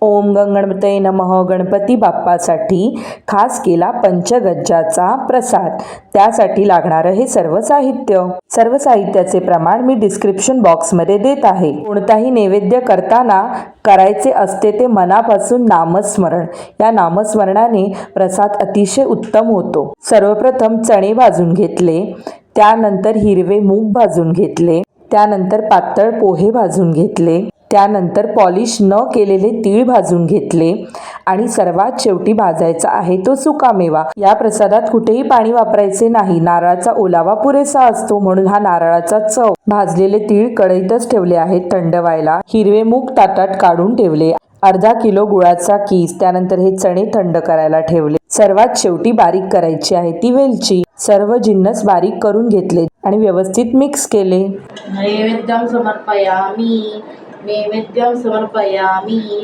ओम गणपतये नमः. गणपती बाप्पासाठी खास केला पंचगज्जाचा प्रसाद. त्यासाठी लागणारं हे सर्व साहित्याचे प्रमाण मी डिस्क्रिप्शन बॉक्समध्ये देत आहे. कोणताही नैवेद्य करताना करायचे असते ते मनापासून नामस्मरण. या नामस्मरणाने प्रसाद अतिशय उत्तम होतो. सर्वप्रथम चणे भाजून घेतले, त्यानंतर हिरवे मूग भाजून घेतले, त्यानंतर पातळ पोहे भाजून घेतले, त्यानंतर पॉलिश न केलेले तीळ भाजून घेतले आणि सर्वात शेवटी भाजायचा आहे तो सुकामेवा. या प्रसादात कुठेही पाणी वापरायचे नाही. नारळाचा ओलावा पुरेसा असतो म्हणून हा नारळाचा चव. भाजलेले तीळ कढईतच ठेवले आहेत थंड व्हायला. हिरवे मूग ताटात काढून ठेवले. अर्धा किलो गुळाचा किस. त्यानंतर हे चणे थंड करायला ठेवले. सर्वात शेवटी बारीक करायची आहे ती वेलची. सर्व जिन्नस बारीक करून घेतले आणि व्यवस्थित मिक्स केले. नैवेद्यं समर्पयामि.